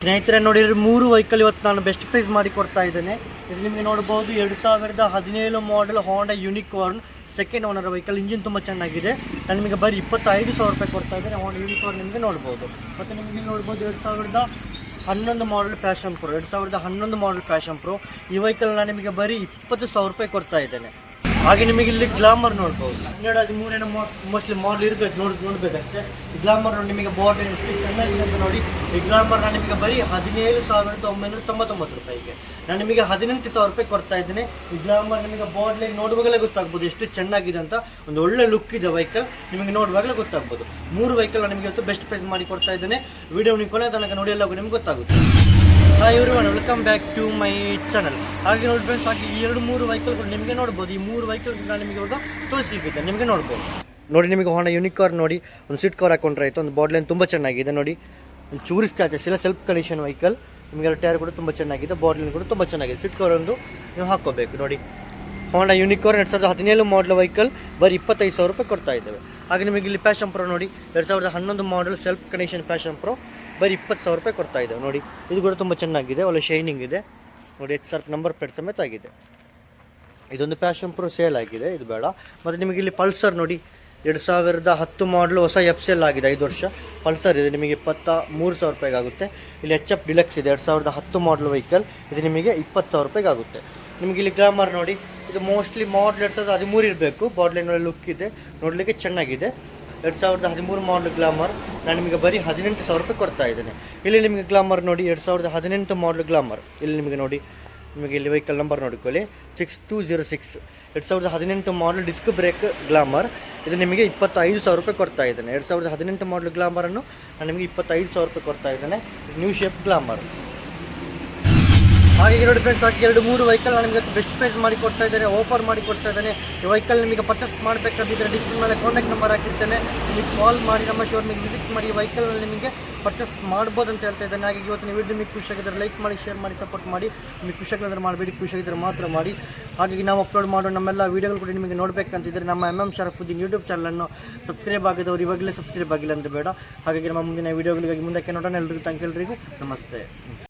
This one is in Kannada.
ಸ್ನೇಹಿತರೆ ನೋಡಿ, 3 ವೆಹಿಕಲ್ ಇವತ್ತು ನಾನು ಬೆಸ್ಟ್ ಪ್ರೈಸ್ ಮಾಡಿ ಕೊಡ್ತಾ ಇದ್ದೇನೆ. ಇದು ನಿಮಗೆ ನೋಡಬಹುದು 2017 model Honda Unicorn second owner vehicle. Engine ತುಂಬ ಚೆನ್ನಾಗಿದೆ. ನಾನು ನಿಮಗೆ ಬರೀ 25,000 ರೂಪಾಯಿ ಕೊಡ್ತಾ ಇದ್ದೇನೆ. ಹೋಂಡಾ ಯೂನಿಕಾರ್ನ್ ನಿಮಗೆ ನೋಡ್ಬೋದು. ಮತ್ತು ನಿಮಗೆ ನೋಡ್ಬೋದು 2011 model passion pro. 2011 model passion pro ಈ ವೆಹಿಕಲ್ ನಾನು ನಿಮಗೆ ಬರೀ 20,000 ರೂಪಾಯಿ ಕೊಡ್ತಾ ಇದ್ದೇನೆ. ಹಾಗೆ ನಿಮಗೆ ಇಲ್ಲಿ ಗ್ಲಾಮರ್ ನೋಡ್ಬೋದು. 2013 ಮೋಸ್ಟ್ಲಿ ಮಾಡೆಲ್ ಇರಬೇಕು, ನೋಡಬೇಕಷ್ಟೇ. ಈ ಗ್ಲಾಮರ್ ನೋಡಿ, ನಿಮಗೆ ಬಾಟಲ್ ಎಷ್ಟು ಚೆನ್ನಾಗಿದೆ ಅಂತ ನೋಡಿ. ಈ ಗ್ಲಾಮರ್ ನಾನು ನಿಮಗೆ ಬರೀ 17,999 ರೂಪಾಯಿಗೆ ನಾನು ನಿಮಗೆ 18,000 ರೂಪಾಯಿ ಕೊಡ್ತಾ ಇದ್ದೇನೆ. ಈ ಗ್ಲಾಮರ್ ನಿಮಗೆ ಬಾಟಲ್ ನೋಡುವಾಗಲೇ ಗೊತ್ತಾಗ್ಬೋದು ಎಷ್ಟು ಚೆನ್ನಾಗಿದೆ ಅಂತ. ಒಂದು ಒಳ್ಳೆ ಲುಕ್ ಇದೆ ವೆಹಿಕಲ್, ನಿಮಗೆ ನೋಡುವಾಗಲೇ ಗೊತ್ತಾಗ್ಬೋದು. 3 ವೆಹಿಕಲ್ ನಾನು ನಿಮಗೆ ಇವತ್ತು ಬೆಸ್ಟ್ ಪ್ರೈಸ್ ಮಾಡಿ ಕೊಡ್ತಾ ಇದ್ದೇನೆ. ವಿಡಿಯೋ ನೀವು ಕೊನೆ ತನಕ ನೋಡಿ, ಎಲ್ಲವೂ ನಿಮ್ಗೆ ಗೊತ್ತಾಗುತ್ತೆ. Hi everyone, welcome back to my channel. ಹಾಗೆ ನೋಡಿ ಫ್ರೆಂಡ್ಸ್, ಹಾಗೆ ಈ 2-3 ವೆಹಿಕಲ್ಗಳು ನಿಮಗೆ ನೋಡ್ಬೋದು. ಈ 3 ವೆಹಿಕಲ್ ನಾನು ನಿಮಗೆ ಇವಾಗ ತೋರಿಸಿದ್ದೆ, ನಿಮಗೆ ನೋಡ್ಬೋದು. ನೋಡಿ, ನಿಮಗೆ ಹೋಂಡಾ ಯೂನಿಕಾರ್ನ್ ನೋಡಿ, ಒಂದು ಸೀಟ್ ಕವರ್ ಹಾಕೊಂಡ್ರೆ ಆಯಿತು. ಒಂದು ಬಾಟ್ಲೈನ್ ತುಂಬ ಚೆನ್ನಾಗಿದೆ ನೋಡಿ. ಒಂದು ಚೂರು ಸ್ಕ್ರಾಚಸ್ ಇಲ್ಲ, ಸೆಲ್ಫ್ ಕಂಡೀಷನ್ ವೆಹಿಕಲ್. ನಿಮಗೆ ಟೈರ್ ಕೂಡ ತುಂಬ ಚೆನ್ನಾಗಿದೆ, ಬಾಟ್ಲೈನ್ ಕೂಡ ತುಂಬ ಚೆನ್ನಾಗಿದೆ. ಸೀಟ್ ಕವರ್ ಒಂದು ನೀವು ಹಾಕ್ಕೋಬೇಕು ನೋಡಿ. ಹೋಂಡಾ ಯೂನಿಕಾರ್ನ್ 2017 ಮಾಡೆಲ್ ವೆಹಿಕಲ್ ಬರೀ 25,000 ರೂಪಾಯಿ ಕೊಡ್ತಾ ಇದ್ದೇವೆ. ಹಾಗೆ ನಿಮಗೆ ಇಲ್ಲಿ ಪ್ಯಾಷನ್ ಪ್ರೋ ನೋಡಿ, 2011 model self condition passion pro ಬರೀ 20,000 ರೂಪಾಯಿ ಕೊಡ್ತಾ ಇದ್ದೇವೆ ನೋಡಿ. ಇದು ಕೂಡ ತುಂಬ ಚೆನ್ನಾಗಿದೆ, ಒಳ್ಳೆ ಶೈನಿಂಗ್ ಇದೆ ನೋಡಿ. XR ನಂಬರ್ ಪ್ಲೇಟ್ ಸಮೇತ ಆಗಿದೆ. ಇದೊಂದು ಪ್ಯಾಷನ್ ಪ್ರೋ ಸೇಲ್ ಆಗಿದೆ, ಇದು ಬೇಡ. ಮತ್ತು ನಿಮಗೆ ಇಲ್ಲಿ ಪಲ್ಸರ್ ನೋಡಿ, 2010 ಮಾಡಲು ಹೊಸ FCL ಆಗಿದೆ, 5 ವರ್ಷ ಪಲ್ಸರ್ ಇದೆ. ನಿಮಗೆ 23,000 ರೂಪಾಯಿಗೆ ಆಗುತ್ತೆ. ಇಲ್ಲಿ HF ಡಿಲಕ್ಸ್ ಇದೆ, 2010 ಮಾಡಲ್ ವೆಹಿಕಲ್. ಇದು ನಿಮಗೆ 20,000 ರೂಪಾಯಿಗೆ ಆಗುತ್ತೆ. ನಿಮಗೆ ಇಲ್ಲಿ ಗ್ಲಾಮರ್ ನೋಡಿ, ಇದು ಮೋಸ್ಟ್ಲಿ ಮಾಡಲ್ 2013 ಇರಬೇಕು. ಬಾಟ್ಲೈನ್ ಲುಕ್ ಇದೆ, ನೋಡಲಿಕ್ಕೆ ಚೆನ್ನಾಗಿದೆ. 2013 ಮಾಡಲ್ ಗ್ಲಾಮರ್ ನಾನು ನಿಮಗೆ ಬರೀ 18,000 ರೂಪಾಯಿ ಕೊಡ್ತಾ ಇದ್ದೇನೆ. ಇಲ್ಲಿ ನಿಮಗೆ ಗ್ಲಾಮರ್ ನೋಡಿ, 2018 ಮಾಡಲ್ ಗ್ಲಾಮರ್. ಇಲ್ಲಿ ನಿಮಗೆ ನೋಡಿ, ನಿಮಗೆ ಇಲ್ಲಿ ವೆಹಿಕಲ್ ನಂಬರ್ ನೋಡಿಕೊಳ್ಳಿ, 6206. 2018 ಮಾಡಲ್ ಡಿಸ್ಕ್ ಬ್ರೇಕ್ ಗ್ಲಾಮರ್. ಇದು ನಿಮಗೆ 25,000 ರೂಪಾಯಿ ಕೊಡ್ತಾ ಇದ್ದೇನೆ. 2018 ಮಾಡಲ್ ಗ್ಲಾಮರನ್ನು ನಾನು ನಿಮಗೆ 25,000 ರೂಪಾಯಿ ಕೊಡ್ತಾ ಇದ್ದೇನೆ. New shape glamour. ಹಾಗೆ ನೋಡಿ ಫ್ರೆಂಡ್ಸ್, ಹಾಗೆ 2-3 ವೆಹಿಕಲ್ ನಾನು ನಿಮಗೆ ಬೆಸ್ಟ್ ಪ್ರೈಸ್ ಮಾಡಿ ಕೊಡ್ತಾ ಇದ್ದೇನೆ, ಆಫರ್ ಮಾಡಿ ಕೊಡ್ತಾ ಇದ್ದೇನೆ. ಈ ವೆಹಿಕಲ್ ನಿಮಗೆ ಪರ್ಚೇಸ್ ಮಾಡಬೇಕಂತಿದ್ದರೆ ಡಿಸ್ಪ್ಲೇ ಮೇಲೆ ಕಾಂಟ್ಯಾಕ್ಟ್ ನಂಬರ್ ಹಾಕಿರ್ತೇನೆ, ನಿಮಗೆ ಕಾಲ್ ಮಾಡಿ ನಮ್ಮ ಶೋರೂಮಿಗೆ ವಿಸಿಟ್ ಮಾಡಿ ಈ ವೆಹಿಕಲ್ನಲ್ಲಿ ನಿಮಗೆ ಪರ್ಚೇಸ್ ಮಾಡ್ಬೋದು ಅಂತ ಹೇಳ್ತಾ ಇದ್ದೇನೆ. ಹಾಗೆ ಇವತ್ತು ವಿಡಿಯೋ ನಿಮಗೆ ಖುಷಿಯಾಗಿದ್ದರೆ ಲೈಕ್ ಮಾಡಿ, ಶೇರ್ ಮಾಡಿ, ಸಪೋರ್ಟ್ ಮಾಡಿ. ನಿಮಗೆ ಖುಷಿಯಾಗಿದ್ದರೆ ಮಾಡಬೇಡಿ, ಖುಷಿಯಾಗಿದ್ದರೆ ಮಾತ್ರ ಮಾಡಿ. ಹಾಗಾಗಿ ನಾವು ಅಪ್ಲೋಡ್ ಮಾಡೋ ನಮ್ಮೆಲ್ಲ ವೀಡಿಯೋಗಳು ಕೂಡ ನಿಮಗೆ ನೋಡಬೇಕಂತಿದ್ದರೆ ನಮ್ಮ ಶರಫುದ್ದೀನ್ ಯೂಟ್ಯೂಬ್ ಚಾನಲನ್ನು ಸಬ್ಸ್ಕ್ರೈಬ್ ಆಗಿದವರು ಇವಾಗಲೇ ಸಬ್ಸ್ಕ್ರೈಬ್ ಆಗಿಲ್ಲ ಅಂದರೆ ಬೇಡ. ಹಾಗಾಗಿ ನಮ್ಮ ಮುಂದಿನ ವೀಡಿಯೋಗಳಿಗಾಗಿ ಮುಂದಕ್ಕೆ ನೋಡೋಣ. ಎಲ್ಲರಿಗೂ ಥ್ಯಾಂಕ್ ಯು, ಎಲ್ರಿಗೂ ನಮಸ್ತೆ.